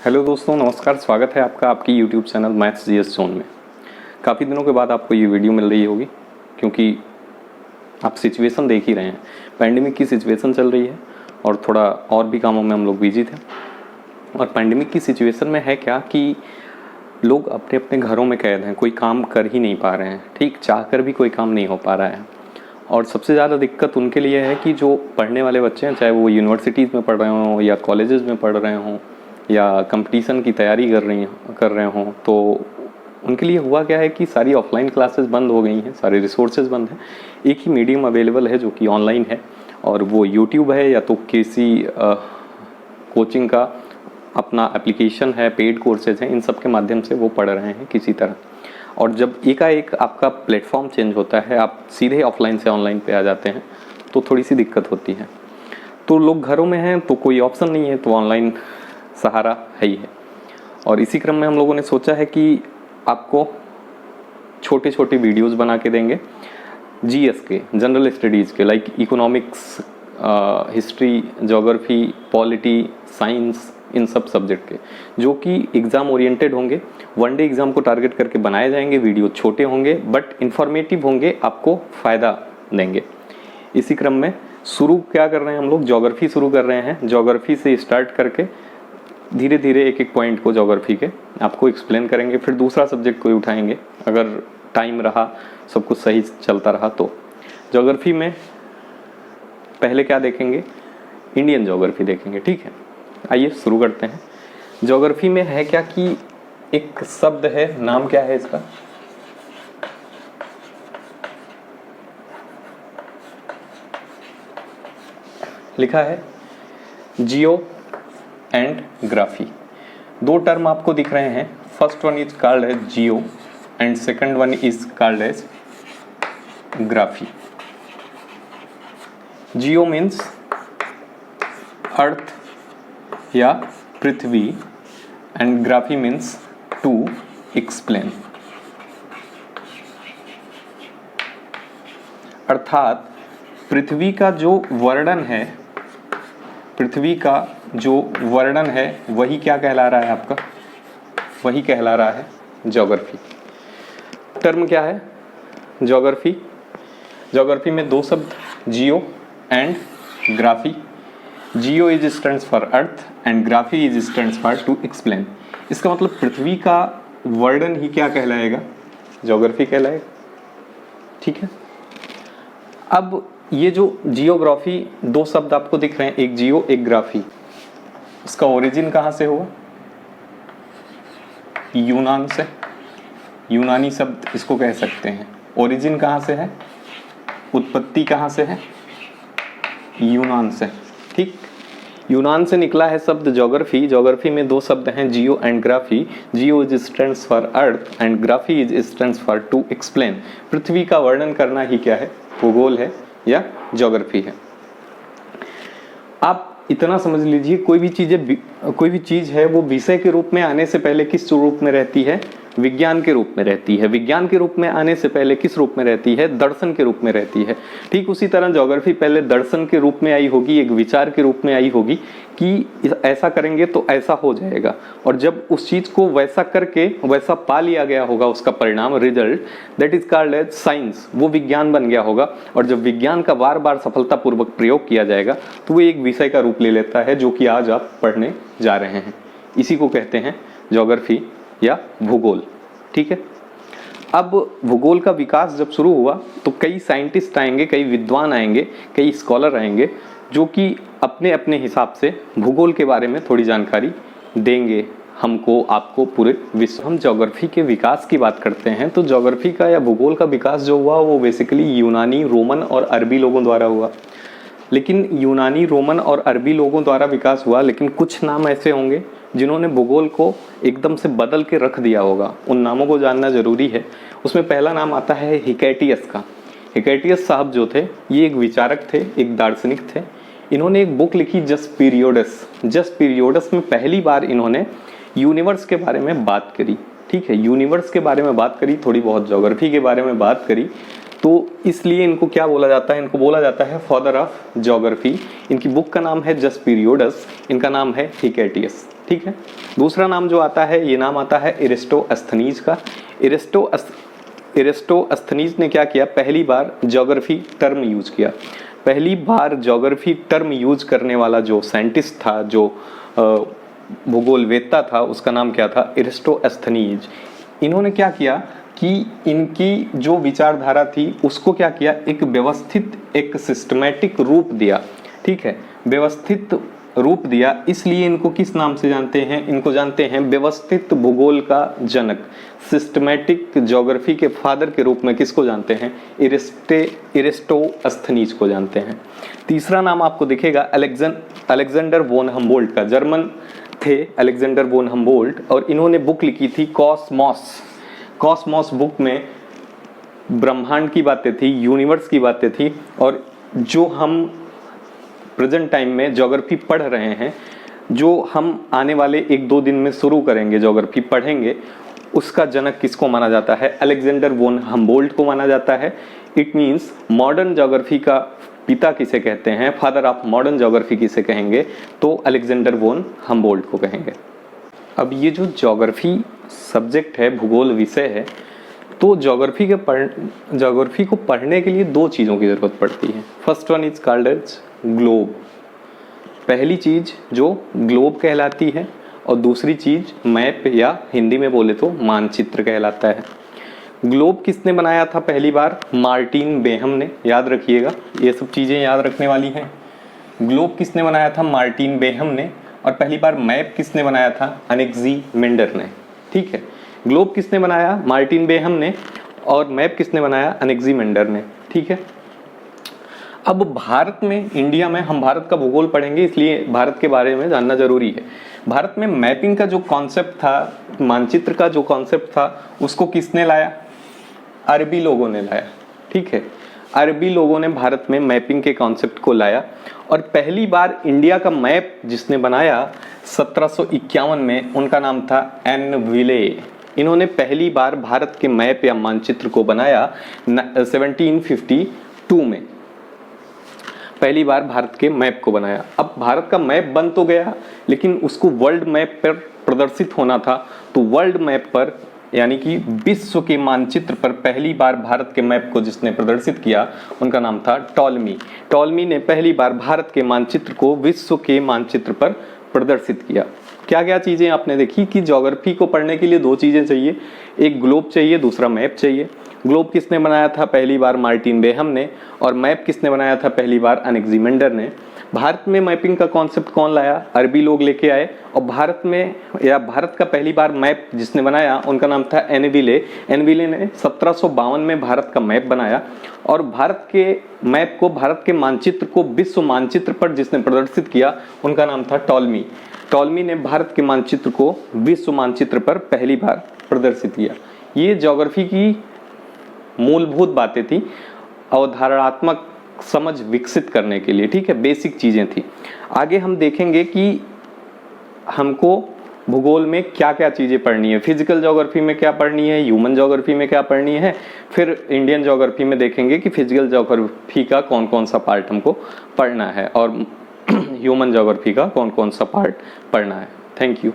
Hello दोस्तों, नमस्कार। स्वागत है आपका आपकी YouTube channel maths GS zone में। काफ़ी दिनों के बाद आपको ये वीडियो मिल रही होगी क्योंकि आप सिचुएशन देख ही रहे हैं। पैंडेमिक की सिचुएशन चल रही है और थोड़ा और भी कामों में हम लोग बिजी थे। और पैंडेमिक की सिचुएशन में है क्या कि लोग अपने अपने घरों में कैद हैं, कोई काम कर ही नहीं पा रहे हैं। ठीक, चाह कर भी कोई काम नहीं हो पा रहा है। और सबसे ज़्यादा दिक्कत उनके लिए है कि जो पढ़ने वाले बच्चे हैं, चाहे वो यूनिवर्सिटीज़ में पढ़ रहे हों या कॉलेजेस में पढ़ रहे हों या कंपटीशन की तैयारी कर रहे हों, तो उनके लिए हुआ क्या है कि सारी ऑफलाइन क्लासेस बंद हो गई हैं, सारे रिसोर्सेज बंद हैं। एक ही मीडियम अवेलेबल है जो कि ऑनलाइन है, और वो यूट्यूब है या तो किसी कोचिंग का अपना एप्लीकेशन है, पेड कोर्सेज हैं, इन सब के माध्यम से वो पढ़ रहे हैं किसी तरह। और जब एकाएक आपका प्लेटफॉर्म चेंज होता है, आप सीधे ऑफलाइन से ऑनलाइन पे आ जाते हैं, तो थोड़ी सी दिक्कत होती है। तो लोग घरों में हैं तो कोई ऑप्शन नहीं है, तो ऑनलाइन सहारा है ही है। और इसी क्रम में हम लोगों ने सोचा है कि आपको छोटे छोटे वीडियोस बना के देंगे जीएस के, जनरल स्टडीज़ के, like economics, history, geography, polity, science, इन सब सब्जेक्ट के, जो कि एग्ज़ाम ओरिएंटेड होंगे। वन डे एग्ज़ाम को टारगेट करके बनाए जाएंगे। वीडियो छोटे होंगे बट इन्फॉर्मेटिव होंगे, आपको फ़ायदा देंगे। इसी क्रम में शुरू क्या कर रहे हैं हम लोग, ज्योग्राफी शुरू कर रहे हैं। ज्योग्राफी से स्टार्ट करके धीरे धीरे एक एक पॉइंट को ज्योग्राफी के आपको एक्सप्लेन करेंगे, फिर दूसरा सब्जेक्ट कोई उठाएंगे अगर टाइम रहा, सब कुछ सही चलता रहा तो। ज्योग्राफी में पहले क्या देखेंगे, इंडियन ज्योग्राफी देखेंगे। ठीक है, आइए शुरू करते हैं। ज्योग्राफी में है क्या कि एक शब्द है, नाम क्या है इसका, लिखा है जियो एंड ग्राफी। दो टर्म आपको दिख रहे हैं। First one is called as geo and second one is called as graphy. Geo means earth या पृथ्वी and graphy means to explain. अर्थात पृथ्वी का जो वर्णन है, पृथ्वी का जो वर्णन है वही क्या कहला रहा है आपका, वही कहला रहा है ज्योग्राफी। टर्म क्या है ज्योग्राफी? ज्योग्राफी में दो शब्द, geo and graphy. Geo is stands for earth and graphy is stands for to explain. इसका मतलब पृथ्वी का वर्णन ही क्या कहलाएगा, ज्योग्राफी कहलाएगा। ठीक है, अब ये जो जियोग्राफी, दो शब्द आपको दिख रहे हैं, एक जियो एक ग्राफी, इसका ओरिजिन कहाँ से हुआ? यूनान से। यूनानी शब्द इसको कह सकते हैं। ओरिजिन कहाँ से है, उत्पत्ति कहाँ से है? यूनान से। ठीक, यूनान से निकला है शब्द ज्योग्राफी। ज्योग्राफी में दो शब्द हैं, geo and graphy. Geo is stands for earth and graphy is stands for to explain. पृथ्वी का वर्णन करना ही क्या है, भूगोल है या ज्योग्राफी है। आप इतना समझ लीजिए, कोई भी चीज़ है वो विषय के रूप में आने से पहले किस रूप में रहती है, विज्ञान के रूप में रहती है। विज्ञान के रूप में आने से पहले किस रूप में रहती है, दर्शन के रूप में रहती है। ठीक उसी तरह ज्योग्राफी पहले दर्शन के रूप में आई होगी, एक विचार के रूप में आई होगी कि ऐसा करेंगे तो ऐसा हो जाएगा। और जब उस चीज़ को वैसा करके वैसा पा लिया गया होगा, उसका परिणाम, result, that is called as science, वो विज्ञान बन गया होगा। और जब विज्ञान का बार बार सफलतापूर्वक प्रयोग किया जाएगा तो वो एक विषय का रूप ले लेता है, जो कि आज आप पढ़ने जा रहे हैं। इसी को कहते हैं ज्योग्राफी या भूगोल। ठीक है, अब भूगोल का विकास जब शुरू हुआ तो कई साइंटिस्ट आएंगे, कई विद्वान आएंगे, कई स्कॉलर आएंगे, जो कि अपने अपने हिसाब से भूगोल के बारे में थोड़ी जानकारी देंगे हमको, आपको, पूरे विश्व। हम ज्योग्राफी के विकास की बात करते हैं तो ज्योग्राफी का या भूगोल का विकास जो हुआ वो बेसिकली यूनानी, रोमन और अरबी लोगों द्वारा हुआ। लेकिन यूनानी, रोमन और अरबी लोगों द्वारा विकास हुआ, लेकिन कुछ नाम ऐसे होंगे जिन्होंने भूगोल को एकदम से बदल के रख दिया होगा। उन नामों को जानना जरूरी है। उसमें पहला नाम आता है हिकैटियस का। हिकैटियस साहब जो थे, ये एक विचारक थे, एक दार्शनिक थे। इन्होंने एक बुक लिखी जस्ट पीरियोडस। जस्ट पीरियोडस में पहली बार इन्होंने यूनिवर्स के बारे में बात करी। ठीक है, यूनिवर्स के बारे में बात करी, थोड़ी बहुत ज्योग्राफी के बारे में बात करी, तो इसलिए इनको क्या बोला जाता है, इनको बोला जाता है फादर ऑफ ज्योग्राफी। इनकी बुक का नाम है जस्ट पीरियोडस, इनका नाम है हिकेटियस, ठीक है। दूसरा नाम जो आता है, ये नाम आता है एरिस्टोस्थनीज का। एरिस्टोस्थनीज ने क्या किया, पहली बार ज्योग्राफी टर्म यूज किया। पहली बार ज्योग्राफी टर्म यूज करने वाला जो साइंटिस्ट था, जो भूगोलवेत्ता था, उसका नाम क्या था, एरिस्टोस्थनीज। इन्होंने क्या किया कि इनकी जो विचारधारा थी उसको क्या किया, एक व्यवस्थित, एक सिस्टमैटिक रूप दिया, ठीक है, व्यवस्थित रूप दिया। इसलिए इनको किस नाम से जानते हैं, इनको जानते हैं व्यवस्थित भूगोल का जनक, सिस्टमैटिक ज्योग्राफी के फादर के रूप में किसको जानते हैं, एरिस्टोस्थनीज को जानते हैं। तीसरा नाम आपको दिखेगा अलेक्जेंडर वोन हम्बोल्ट का। जर्मन थे अलेक्जेंडर वोन हम्बोल्ट, और इन्होंने बुक लिखी थी कॉस्मॉस बुक में ब्रह्मांड की बातें थी, यूनिवर्स की बातें थी। और जो हम प्रेजेंट टाइम में ज्योग्राफी पढ़ रहे हैं, जो हम आने वाले 1-2 दिन में शुरू करेंगे ज्योग्राफी पढ़ेंगे, उसका जनक किसको माना जाता है, अलेक्जेंडर वोन हम्बोल्ट को माना जाता है। इट मीन्स मॉडर्न ज्योग्राफी का पिता किसे कहते हैं, फादर ऑफ मॉडर्न ज्योग्राफी किसे कहेंगे, तो अलेक्जेंडर वोन हम्बोल्ट को कहेंगे। अब ये जो ज्योग्राफी सब्जेक्ट है, भूगोल विषय है, तो ज्योग्राफी को पढ़ने के लिए 2 चीज़ों की ज़रूरत पड़ती है। First one is called as globe, पहली चीज़ जो ग्लोब कहलाती है, और दूसरी चीज़ मैप, या हिंदी में बोले तो मानचित्र कहलाता है। ग्लोब किसने बनाया था पहली बार, मार्टिन बेहम ने, याद रखिएगा, ये सब चीज़ें याद रखने वाली हैं। ग्लोब किसने बनाया था, मार्टिन बेहम ने। और पहली बार मैप किसने बनाया था, अनेक्सीमेंडर ने, ठीक है। ग्लोब किसने बनाया, मार्टिन बेहम ने, और मैप किसने बनाया, अनेक्सीमेंडर ने, ठीक है। अब भारत में, इंडिया में, हम भारत का भूगोल पढ़ेंगे, इसलिए भारत के बारे में जानना जरूरी है। भारत में मैपिंग का जो कॉन्सेप्ट था, मानचित्र का जो कॉन्सेप्ट था, उसको किसने लाया, अरबी लोगों ने लाया, ठीक है। अरबी लोगों ने भारत में मैपिंग के कॉन्सेप्ट को लाया, और पहली बार इंडिया का मैप जिसने बनाया 1751 में, उनका नाम था एन विले। इन्होंने पहली बार भारत के मैप या मानचित्र को बनाया 1752 में, पहली बार भारत के मैप को बनाया। अब भारत का मैप बन तो गया, लेकिन उसको वर्ल्ड मैप पर प्रदर्शित होना था, तो वर्ल्ड मैप पर, यानी कि विश्व के मानचित्र पर पहली बार भारत के मैप को जिसने प्रदर्शित किया, उनका नाम था टॉलमी। टॉलमी ने पहली बार भारत के मानचित्र को विश्व के मानचित्र पर प्रदर्शित किया। क्या क्या चीज़ें आपने देखी कि ज्योग्राफी को पढ़ने के लिए 2 चीज़ें चाहिए, एक ग्लोब चाहिए, दूसरा मैप चाहिए। ग्लोब किसने बनाया था, पहली बार मार्टिन बेहम ने, और मैप किसने बनाया था, पहली बार अनेक्सीमेंडर ने। भारत में मैपिंग का कॉन्सेप्ट कौन लाया, अरबी लोग लेके आए, और भारत में, या भारत का पहली बार मैप जिसने बनाया, उनका नाम था एनविले। एनविले ने 1752 में भारत का मैप बनाया, और भारत के मैप को, भारत के मानचित्र को विश्व मानचित्र पर जिसने प्रदर्शित किया, उनका नाम था टॉलमी। टॉलमी ने भारत के मानचित्र को विश्व मानचित्र पर पहली बार प्रदर्शित किया। ये ज्योग्राफी की मूलभूत बातें थी, अवधारणात्मक समझ विकसित करने के लिए, ठीक है, बेसिक चीज़ें थी। आगे हम देखेंगे कि हमको भूगोल में क्या क्या चीज़ें पढ़नी है, फिजिकल ज्योग्राफी में क्या पढ़नी है, ह्यूमन ज्योग्राफी में क्या पढ़नी है, फिर इंडियन ज्योग्राफी में देखेंगे कि फिजिकल ज्योग्राफी का कौन कौन सा पार्ट हमको पढ़ना है, और ह्यूमन ज्योग्राफी का कौन कौन सा पार्ट पढ़ना है। Thank you.